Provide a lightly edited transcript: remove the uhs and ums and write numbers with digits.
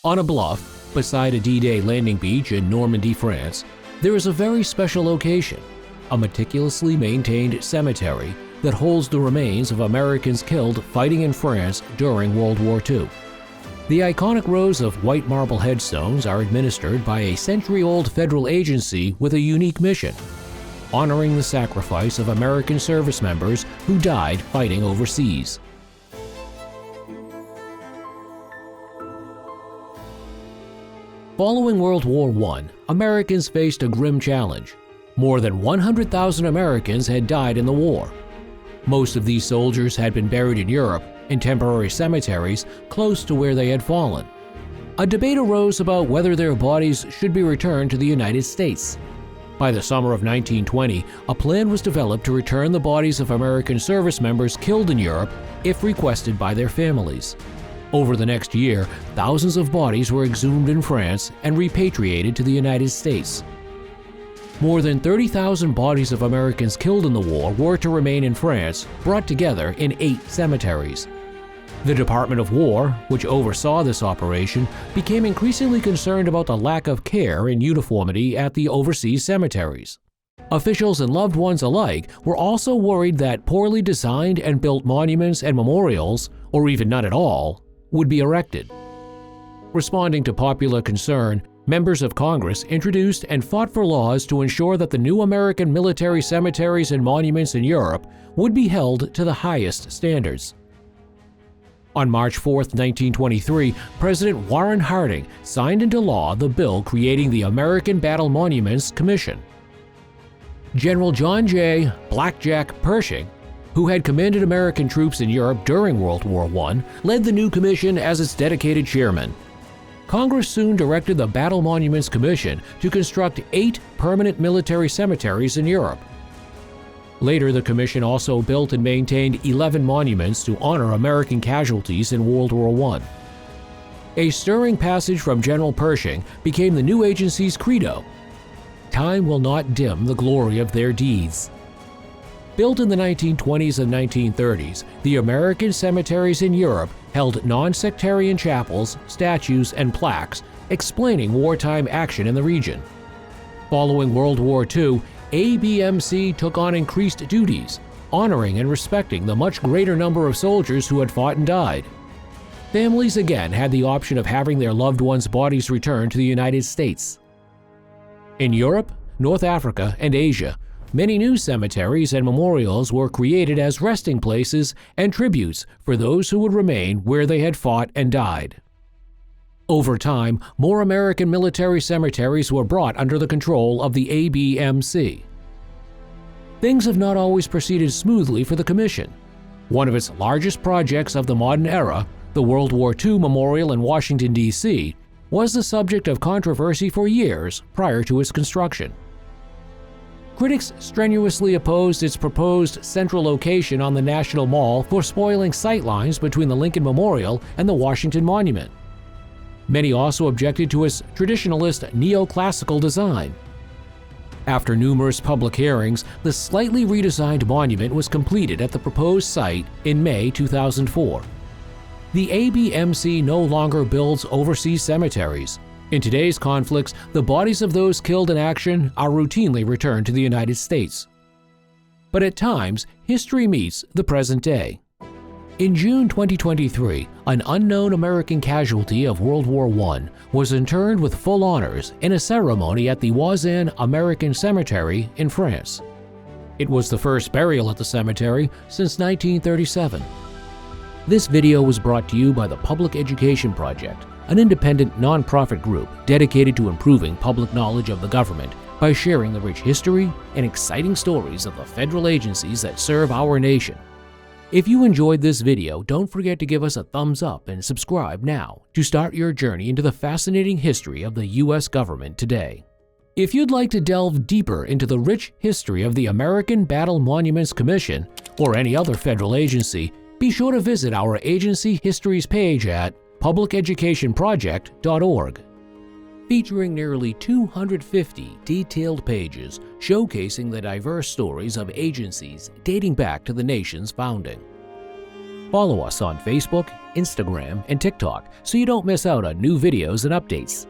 On a bluff, beside a D-Day landing beach in Normandy, France, there is a very special location, a meticulously maintained cemetery that holds the remains of Americans killed fighting in France during World War II. The iconic rows of white marble headstones are administered by a century-old federal agency with a unique mission, honoring the sacrifice of American service members who died fighting overseas. Following World War I, Americans faced a grim challenge. More than 100,000 Americans had died in the war. Most of these soldiers had been buried in Europe in temporary cemeteries close to where they had fallen. A debate arose about whether their bodies should be returned to the United States. By the summer of 1920, a plan was developed to return the bodies of American service members killed in Europe if requested by their families. Over the next year, thousands of bodies were exhumed in France and repatriated to the United States. More than 30,000 bodies of Americans killed in the war were to remain in France, brought together in 8 cemeteries. The Department of War, which oversaw this operation, became increasingly concerned about the lack of care and uniformity at the overseas cemeteries. Officials and loved ones alike were also worried that poorly designed and built monuments and memorials, or even none at all, would be erected. Responding to popular concern, members of Congress introduced and fought for laws to ensure that the new American military cemeteries and monuments in Europe would be held to the highest standards. On March 4, 1923, President Warren Harding signed into law the bill creating the American Battle Monuments Commission. General John J. "Blackjack" Pershing, who had commanded American troops in Europe during World War I, led the new commission as its dedicated chairman. Congress soon directed the Battle Monuments Commission to construct 8 permanent military cemeteries in Europe. Later, the commission also built and maintained 11 monuments to honor American casualties in World War I. A stirring passage from General Pershing became the new agency's credo: "Time will not dim the glory of their deeds." Built in the 1920s and 1930s, the American cemeteries in Europe held non-sectarian chapels, statues, and plaques explaining wartime action in the region. Following World War II, ABMC took on increased duties, honoring and respecting the much greater number of soldiers who had fought and died. Families again had the option of having their loved ones' bodies returned to the United States. In Europe, North Africa, and Asia, many new cemeteries and memorials were created as resting places and tributes for those who would remain where they had fought and died. Over time, more American military cemeteries were brought under the control of the ABMC. Things have not always proceeded smoothly for the Commission. One of its largest projects of the modern era, the World War II Memorial in Washington, D.C., was the subject of controversy for years prior to its construction. Critics strenuously opposed its proposed central location on the National Mall for spoiling sightlines between the Lincoln Memorial and the Washington Monument. Many also objected to its traditionalist neoclassical design. After numerous public hearings, the slightly redesigned monument was completed at the proposed site in May 2004. The ABMC no longer builds overseas cemeteries. In today's conflicts, the bodies of those killed in action are routinely returned to the United States. But at times, history meets the present day. In June 2023, an unknown American casualty of World War I was interred with full honors in a ceremony at the Voisin American Cemetery in France. It was the first burial at the cemetery since 1937. This video was brought to you by the Public Education Project, an independent nonprofit group dedicated to improving public knowledge of the government by sharing the rich history and exciting stories of the federal agencies that serve our nation. If you enjoyed this video, don't forget to give us a thumbs up and subscribe now to start your journey into the fascinating history of the U.S. government today. If you'd like to delve deeper into the rich history of the American Battle Monuments Commission or any other federal agency, be sure to visit our agency histories page at publiceducationproject.org. Featuring nearly 250 detailed pages showcasing the diverse stories of agencies dating back to the nation's founding. Follow us on Facebook, Instagram, and TikTok so you don't miss out on new videos and updates.